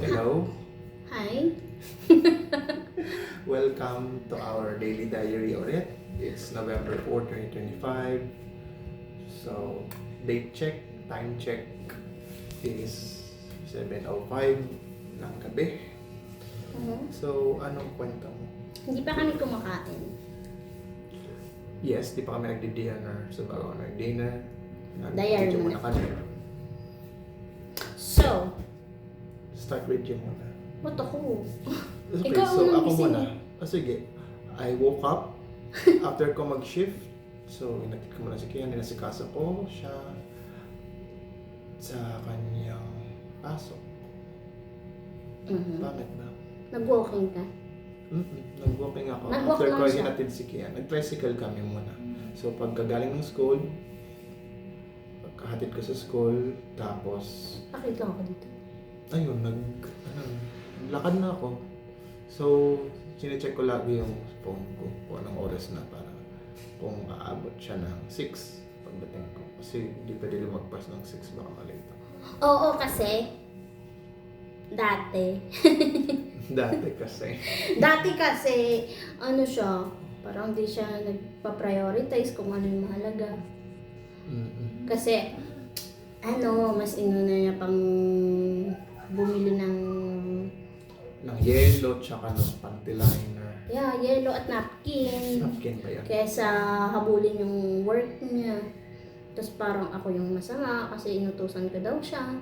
Hello. Hi. Welcome to our daily diary ulit. It's November 4, 2025. So, date check, time check is 7:05 ng gabi. So, anong kwento mo? Hindi pa kami kumakain. Yes, di pa kami nagdi-dinner. So, bago kami nag-dinner, Diary nag-video muna. muna kami. So, Start with you muna. what ako? Okay, Ikaw so unang ako gising muna. eh. Sige. I woke up after ko mag-shift. So, inatid ko muna si Kian. Ninasikaso ko siya sa kanyang pasok. Bakit ba? Nag-walking ka? Nag-walking ako. Nag-walk After lang ko siya? hinatid si Kian, nag-tricycle kami muna. So, pagkagaling ng school, pagkahatid ko sa school, tapos, Pakit lang ako dito. ayun, naglakad na ako. So, sinecheck ko lagi yung phone ko kung anong oras na para kung aabot siya ng 6 pagdating ko. Kasi hindi pwede lumagpas ng 6 baka malito. Oo, kasi dati. Dati kasi. Ano siya, parang di siya nagpa-prioritize kung ano yung mahalaga. Kasi, mas inuna niya pang bumili ng Yellow, tsaka ng panty liner. yellow at napkin. Napkin ba yan? Kesa habulin yung work niya. Tapos parang ako yung masama kasi inutusan ko daw siya.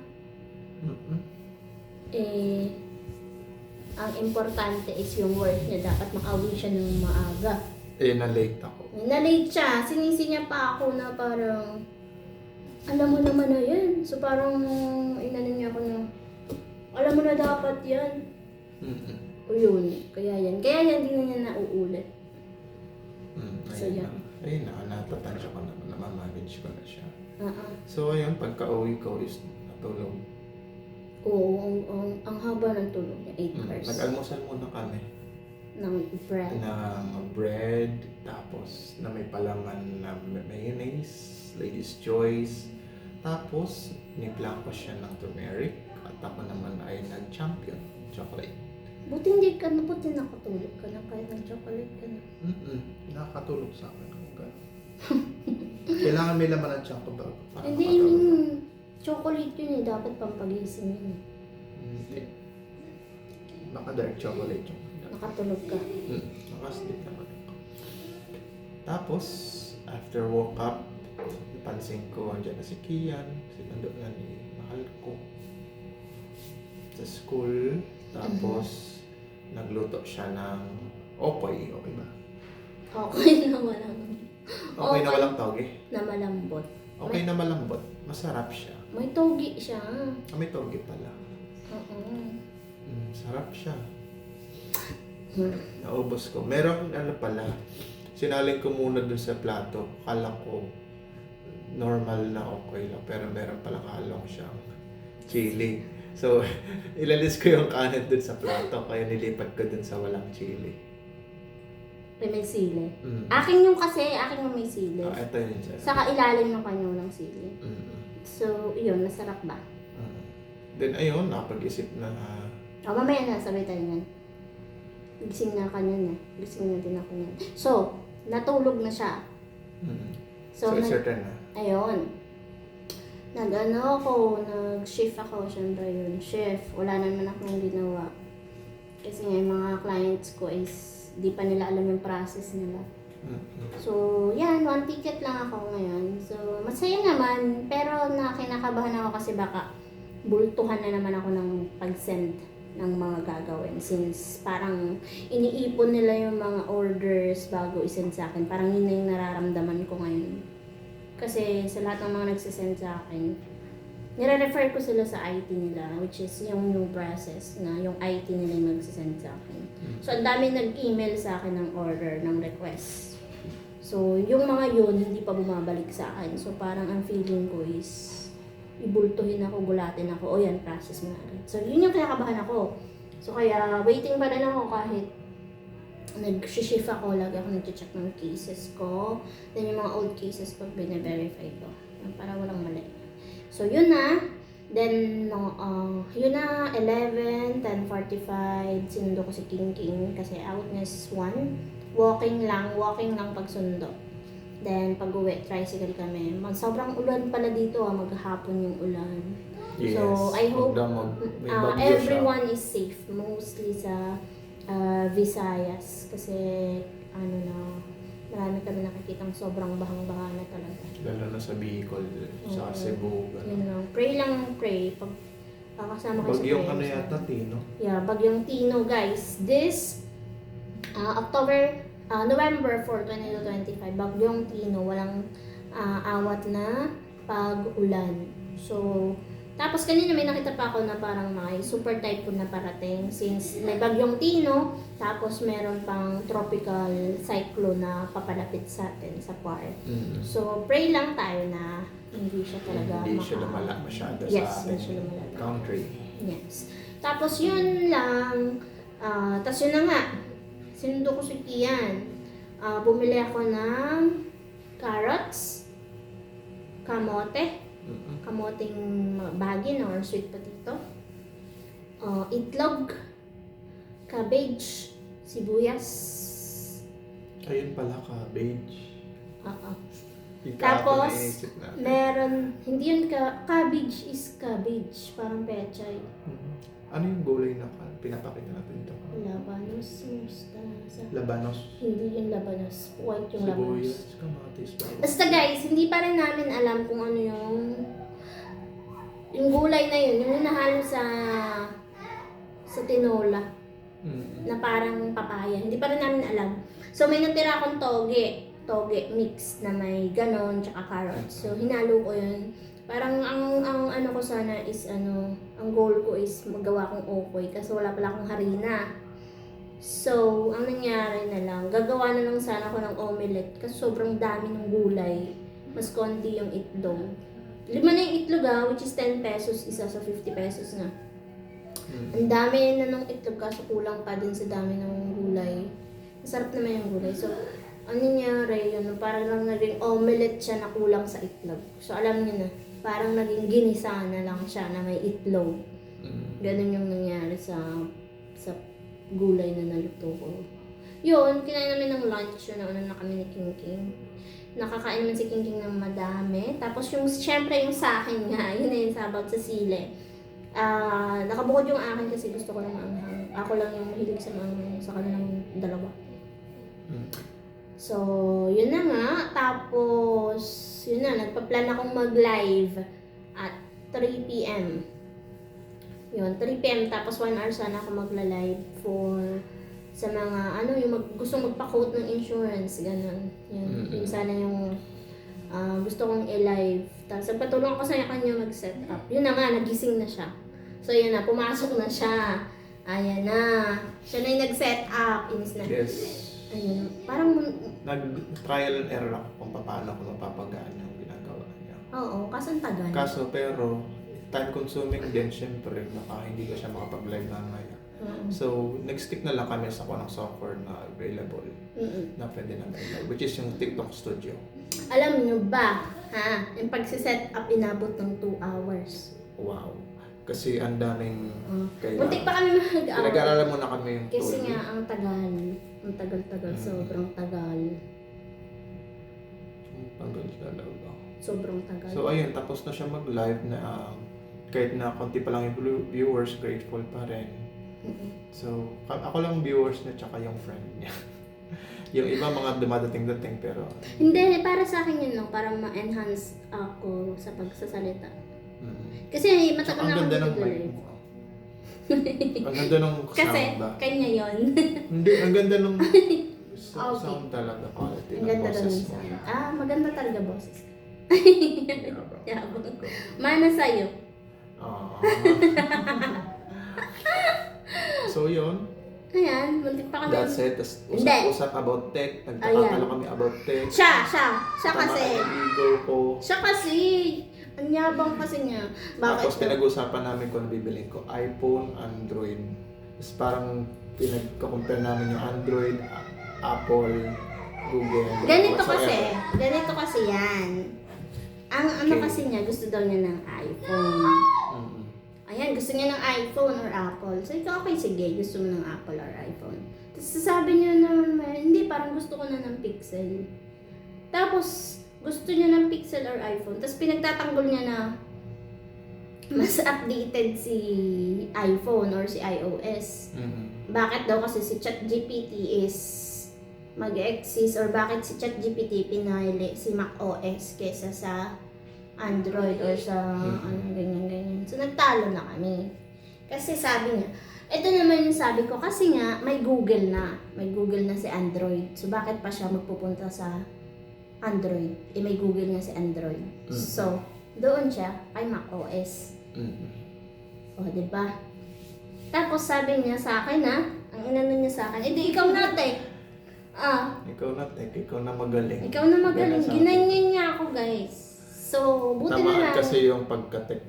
Ang importante is yung work niya. Dapat makauwi siya ng maaga. Na-late ako. Na-late siya. Sinisi niya pa ako na parang, alam mo naman na yan. So parang inano niya ako na, alam mo na dapat yan. O yun. Kaya yan, hindi na niya nauulit. So, Ayun yan. na. Ayun na, natatansya ko na, namamanage ko na siya. So, Uh-uh. ayun, pagka-uwi ko is natulog. Oo, ang haba ng tulog niya, 8 hours. Nag-almusal muna kami. Ng bread. Na bread, tapos na may palaman na mayonnaise, Lady's Choice. Tapos, nimpla ko siya ng turmeric. At ako naman ay nag-champion chocolate. Buti hindi ka na, buti nakatulog ka na kahit nag-chocolate ka na. Nakakatulog sa akin kung gano'n. Kailangan may laman ng chocolate para Hindi, makatulog. chocolate yun eh. Dapat pampagising yun. Hindi. Baka dark chocolate yung Nakatulog ka. nakasleep naman ako. Tapos, after woke up, napansin ko, andyan na si Kian, sinandok na ni mahal ko sa school. Tapos, nagluto siya ng opoy. Okay ba? Okay na walang... Okay na walang toge? Na malambot. Okay na malambot. Masarap siya. May togi siya. May toge pala. Oo. Sarap siya. Naubos ko. Meron pala. Sinaling ko muna dun sa plato. Kala ko normal na okay lang. Pero meron palang halong siyang chili. So, ilalis ko yung kanin dun sa plato. Kaya nilipat ko dun sa walang chili. May sili. Akin yung may sili. Ito yun siya. Saka ilalim ng kanya ng sili. So, yun, masarap ba? Then ayun, napag-isip na Mamaya na, sabay tayo yan. Gising na kanya na. Gising na din ako yan. So, natulog na siya. so certain na. Ayun. Nag-shift ako. Siyempre yun, shift. Wala naman akong ginawa. Kasi nga yung mga clients ko is di pa nila alam yung process nila. So, yan, 1 ticket lang ako ngayon. So, masaya naman. Pero kinakabahan ako kasi baka bultuhan na naman ako ng pag-send ng mga gagawin. Since parang iniipon nila yung mga orders bago isend sa akin. Parang yun na yung nararamdaman ko ngayon. Kasi sa lahat ng mga nagsisend sa akin, nire-refer ko sila sa IT nila, which is yung new process na yung IT nila yung magsisend sa akin. So, ang dami nag-email sa akin ng order, ng request. So, yung mga yun, hindi pa bumabalik sa akin. So, parang ang feeling ko is, ibultuhin ako, gulatin ako, o yan, process mo na rin. So, yun yung kinakabahan ako. So, kaya, waiting pa rin ako kahit nag-shift ako, lagi ako nag-check ng cases ko. Then, yung mga old cases pag bine-verify ko. Para walang mali. So, yun na. Then, no, yun na, 11, 10:45, sinundo ko si King King kasi out niya is 1. Walking lang pagsundo. Then, pag-uwi, tricycle kami. Sobrang ulan pala dito, maghapon yung ulan. Yes. So, I hope May bagyo siya. everyone is safe, mostly sa Visayas. Kasi, marami kami nakikitang sobrang bahang-baha na talaga. Lalo na sa Bicol, sa Cebu. Yun lang. Pray lang, pray. Pag kasama kayo sa Bagyong ano prayers. yata, Tino? Yeah, Bagyong Tino, guys. This November 4, 2025, Bagyong Tino, walang awat na pag-ulan. So, tapos kanina may nakita pa ako na parang may super typhoon na parating since may Bagyong Tino, tapos meron pang tropical cyclone na papalapit sa atin sa part. So, pray lang tayo na hindi siya talaga Hindi siya lumala masyado Yes, sa hindi siya ating lumala. country. Yes. Tapos yun lang. Tapos yun na nga. Sinundo ko si Kian. Bumili ako ng carrots, kamote, kamoting bagin or sweet potato, itlog, cabbage, sibuyas. Ayun pala, cabbage. Yung Tapos, kahapon naisip natin. meron, hindi yun cabbage is cabbage, parang pechay. Ano yung gulay na pinapakita natin ito? Labanos, mustasa. Labanos. Hindi yung labanos, white yung labanos. Sibuyas, kamatis. Basta guys, hindi pa rin namin alam kung ano yung gulay na yun, yung nahalo sa tinola na parang papaya. Hindi pa rin namin alam. So may natira akong toge mix na may ganon tsaka carrots. So hinalo ko yun. Parang ang ano ko sana is ang goal ko is magawa kong okoy kasi wala pala akong harina. So, ang nangyari na lang, gagawa na lang sana ako ng omelette kasi sobrang dami ng gulay. Mas konti yung itlog. 5 na yung itlog which is 10 pesos, isa sa 50 pesos na. Ang dami na ng itlog kaso kulang pa din sa dami ng gulay. Masarap naman yung gulay. So, ano nangyari yun? Parang lang naging omelette siya na kulang sa itlog. So, alam niyo na, parang naging ginisa na lang siya na may itlog. Ganun yung nangyari sa gulay na naluto ko. Yun, kinain namin ng lunch yun na kami ni King King. Nakakain naman si King King ng madami. Tapos yung, syempre yung sa akin nga, yun na yung sabag sa sile. Nakabukod yung akin kasi gusto ko lang maanghang. Ako lang yung mahilig sa maanghang sa kanilang dalawa. So, yun na nga. Tapos, yun na, nagpa-plan akong mag-live at 3 p.m. Yun, 3 p.m. Tapos 1 hour sana ako magla-live for sa mga, yung gustong magpa-quote ng insurance, ganun. Yun, yun sana yung gusto kong i-live. Tapos, nagpatulong ako sa kanya mag-set up. Yun na nga, nagising na siya. So, yun na, pumasok na siya. Ayan na. Siya na yung nag-set up. Inis na. Yes. Ayun, parang Nag-trial and error ako kung paano ko mapapagaan yung ginagawa niya. oo, kaso ang tagal. Pero, time consuming din, syempre, baka hindi ko siya makapag-live mamaya. So, nag-stick na lang kami sa kunang software na available na pwede na live, which is yung TikTok Studio. Alam nyo ba, yung pagsiset up inabot ng 2 hours. Wow. Kasi ang daming Muntik pa kami mag-hour. Pinag-aralan muna kami yung tool. Kasi nga, ang tagal. Ang tagal-tagal, sobrang tagal. Tagal talaga. Sobrang tagal. So, ayun, tapos na siya mag-live na kahit na konti pa lang yung viewers, grateful pa rin. So, ako lang viewers niya tsaka yung friend niya. Yung iba mga dumadating-dating pero... Hindi, para sa akin yun lang, para ma-enhance ako sa pagsasalita. Kasi matagal na ako nag-live. Ang ganda ng sound Kasi, ba? kanya yun. Hindi, ang ganda ng Okay. sound talaga, quality Ang ng ganda daw boses ng mo. sound. Maganda talaga boses. Yabang. Yabang. Mana sa'yo. Ah. So, yun. Ayan, muntik pa kami. That's it. Tapos Hindi. usap about tech. Nagkakatalo kami about tech. Siya Tama kasi. ang ego ko. Siya kasi. Ang yabang kasi niya. Bakit? Tapos pinag-usapan namin kung bibilin ko iPhone, Android. Tapos parang pinag-compare namin yung Android, Apple, Google. Ganito whatsoever. kasi yan. Ang ano Okay. kasi niya, gusto daw niya ng iPhone. gusto niya ng iPhone or Apple. So, ikaw, okay, sige, gusto mo ng Apple or iPhone. Tapos sasabi niya naman, hindi, parang gusto ko na ng Pixel. Tapos, gusto niya ng Pixel or iPhone. Tapos, pinagtatanggol niya na mas updated si iPhone or si iOS. Bakit daw kasi si ChatGPT is mag-exist or bakit si ChatGPT pinili si macOS kesa sa Android or sa ano ganyan. So nagtalo na kami. Kasi sabi niya, ito naman yung sabi ko kasi nga may Google na. May Google na si Android. So bakit pa siya magpupunta sa Android? Eh may Google na si Android. So doon siya kay macOS. O, diba? Tapos sabi niya sa akin ang inano niya sa akin, di ikaw na, Tek. Ikaw na, Tek. Ikaw na magaling. Ikaw na magaling. Ginanyan niya ako, guys. So, buti na lang. Kasi yung pagka-tech,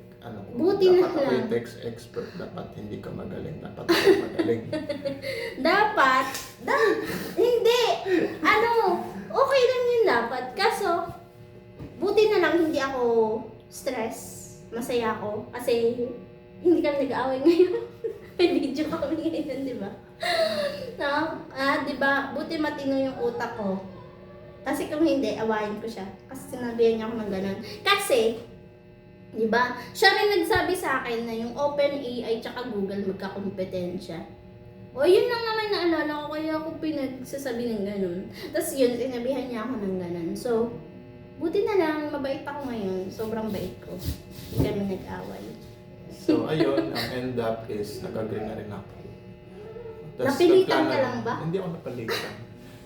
buti na dapat ako lang. yung tech expert. Dapat hindi ka magaling. Dapat ako magaling. Hindi. Okay lang yun dapat. Kaso, buti na lang hindi ako stress. Masaya ako. Kasi, hindi kami nag-aaway ngayon. May video kami ngayon, di ba? Di ba? Buti matino yung utak ko. Kasi kung hindi, awayin ko siya. Kasi sinabihan niya ako ng ganun. Kasi, di ba? Siya rin nagsabi sa akin na yung OpenAI tsaka Google magkakompetensya. O, yun lang naman naalala ko. Kaya ako pinagsasabi ng ganun. Tapos yun, sinabihan niya ako ng ganun. So, buti na lang, mabait ako ngayon. Sobrang bait ko. Hindi kami nag-away. So, ayun, ang end up is nag-agree na rin ako. Napilitan ka lang ba? Hindi ako napilitan.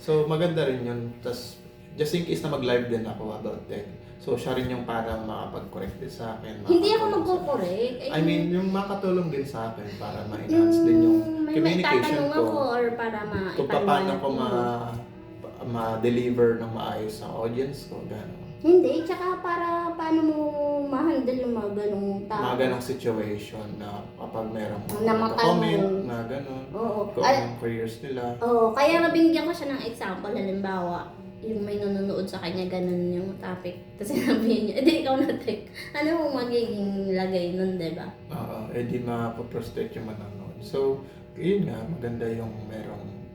So, maganda rin yun. Tapos, just in case na mag-live din ako about tech. So, siya rin yung parang makapag-correct din sa akin. Hindi ako magko-correct. I mean, yung makatulong din sa akin para ma-enhance din yung communication ko. Ako or para Kung paano ko ma-deliver ng maayos sa audience ko, gano'n. Hindi, tsaka para paano mo ma-handle yung mga ganong tao. Mga ganong situation na kapag merong comment na gano'n. Oo. Kung anong careers nila. Oo, kaya nabigyan ko siya ng example. Halimbawa, yung may nanonood sa kanya, ganun yung topic. Tapos sinabihin niya, ikaw na, Tek. Ano mo magiging lagay nun, diba? Oo, di mapaprostrate yung manonood. So, yun nga, maganda yung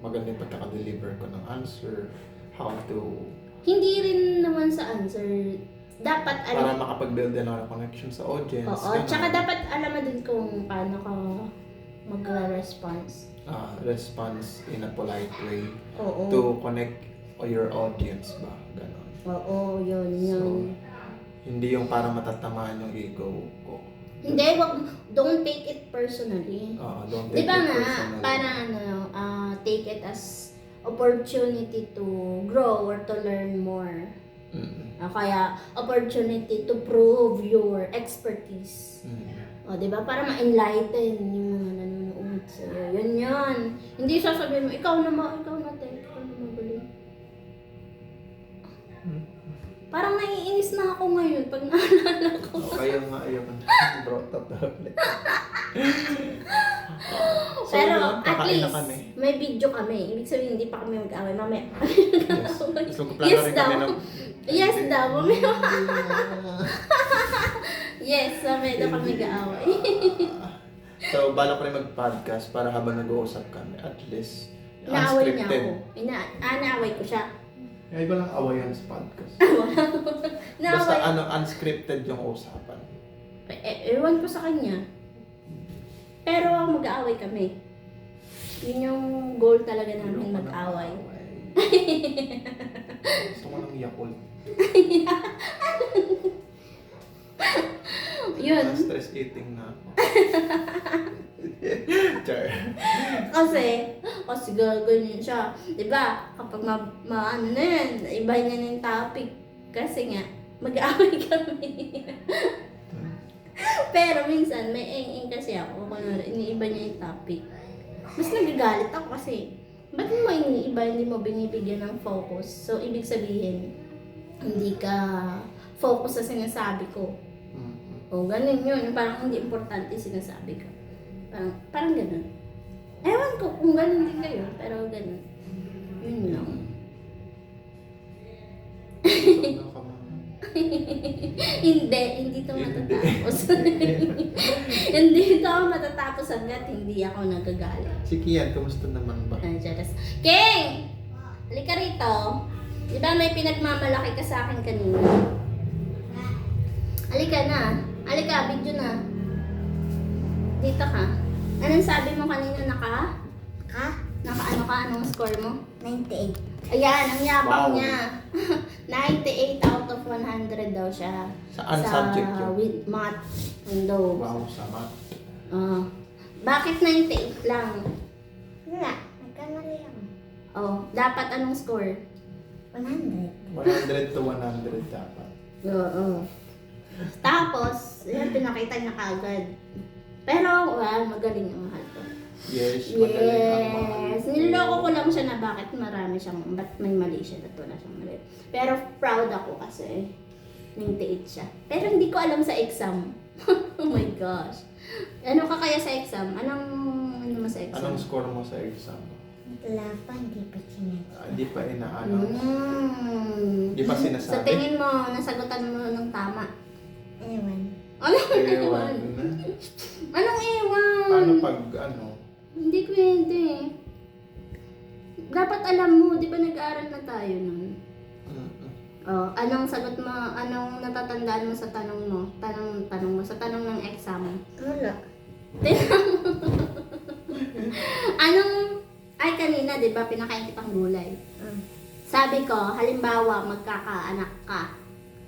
maganda yung pagkaka-deliver ko ng answer, how to... Hindi rin naman sa answer. Dapat para makapag-build din ako ng connection sa audience. Oo, tsaka dapat alam mo din kung paano ka mag-response. Response in a polite way. Oo. To connect your audience ba? Ganon. Oo, yun. So, hindi yung para matatamaan yung ego ko. Hindi, don't take it personally. Don't take diba it nga, personally. para take it as opportunity to grow or to learn more. Kaya, opportunity to prove your expertise. O, diba? Para ma-enlighten yung mga nanonood sa'yo. Yun. Hindi sasabihin mo, ikaw na, Tek. Ikaw na magaling. Parang naiinis na ako ngayon pag naalala ko. Kaya nga ayaw ko na brought up na ulit. So, pero yun, at least, kami. may video kami. Ibig sabihin, hindi pa kami mag-away. Mamaya. Yes. So, Yes daw. Yes daw. Mamaya. Yes, mamaya daw kami mag-away. So, bala ko rin mag-podcast para habang nag-uusap kami, at least, Inaaway niya unscripted. ako. Inaaway ko siya. Ay, iba lang awayan sa podcast. Inaaway. Basta unscripted yung usapan. Ewan ko sa kanya. Pero mag-aaway kami. Yun yung goal talaga namin, mag-away. Gusto ko ng Yakult. Yun. Stress eating na ako. Char. Kasi ganyan siya. Diba? Kapag ano na yan, iba niya na yung topic. Kasi nga, mag-aaway kami. Pero minsan, may eng-eng kasi ako. Kung iniiba niya yung topic. Mas nagagalit ako kasi, ba't mo iniiba, hindi mo binibigyan ng focus? So, ibig sabihin, hindi ka focus sa sinasabi ko. O, ganun yun. Parang hindi importante sinasabi ko. Parang ganun. Ewan ko kung ganun din kayo, pero ganun. Yun lang. Hindi ito matatapos. Hindi ito matatapos hanggat hindi ako nagagalit. Si Kian, kamusta naman ba? Angeles. King! Halika rito. Di ba may pinagmamalaki ka sa akin kanina? Halika na. Halika, video na. Dito ka. Anong sabi mo kanina? Naka ano ka? Anong score mo? 98. Ayan, ang yabang Wow. niya. 98 out of 100 daw siya. Saan subject yun? With math window. Wow, sama. Bakit 98 lang? Wala. Nagkamali ako. Oh, dapat anong score? 100. 100 to 100 dapat. Oo. Tapos, yan, pinakita niya kaagad. Pero, well, magaling ang mahal ko. Yes, magaling ang mahal Yes. ko. Niloloko ko lang siya na bakit marami siyang, ba't may mali siya at wala siyang mali. Pero proud ako kasi 98 siya. Pero hindi ko alam sa exam. Oh my gosh. Ano ka kaya sa exam? Anong ano mo sa exam? Anong score mo sa exam? Wala pa, hindi pa sinabi. Hindi pa ina-announce. Di ba sinasabi? Sa tingin mo, nasagutan mo ng tama. Ewan. Anong Ewan. Anong ewan? Paano pag ano? Hindi pwede. Dapat alam mo, di ba nag-aaral na tayo nun? Oh, anong sagot mo, anong natatandaan mo sa tanong mo? Tanong mo, sa tanong ng exam. Wala. Ay kanina, di ba, pinakain kitang gulay. Mm. Sabi ko, halimbawa, magkakaanak ka.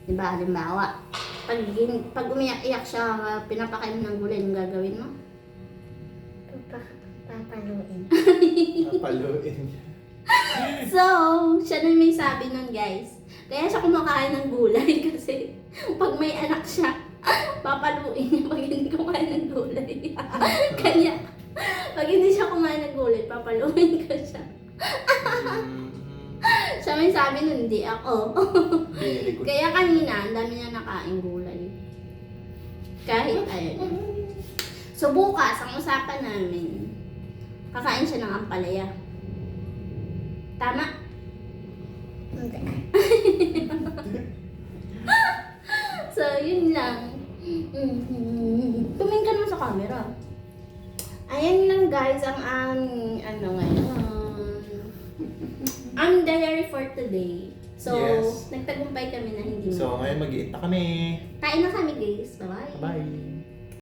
Di ba, halimbawa. Pag umiyak-iyak siya, pinapakain mo ng gulay, anong gagawin mo? Papaluin. Napaluin. So, siya na may sabi nun, guys. Kaya siya kumakain ng gulay kasi pag may anak siya, papaluin niya pag hindi kumain ng gulay. Kanya, pag hindi siya kumain ng gulay, papaluin ko siya. Siya may sabi nun, hindi ako. Very good. Kaya kanina, ang dami niya nakain gulay. Kahit ayun. So bukas, ang usapan namin, kakain siya ng ampalaya. Tama? Hindi. So, yun lang. Tumingin ka naman sa camera. Ayan lang guys, ang aming ano ngayon. Ang diary for today. So, Yes. nagtagumpay kami na hindi So, ngayon mag-iit na kami. Kain na kami guys. Bye-bye. Bye!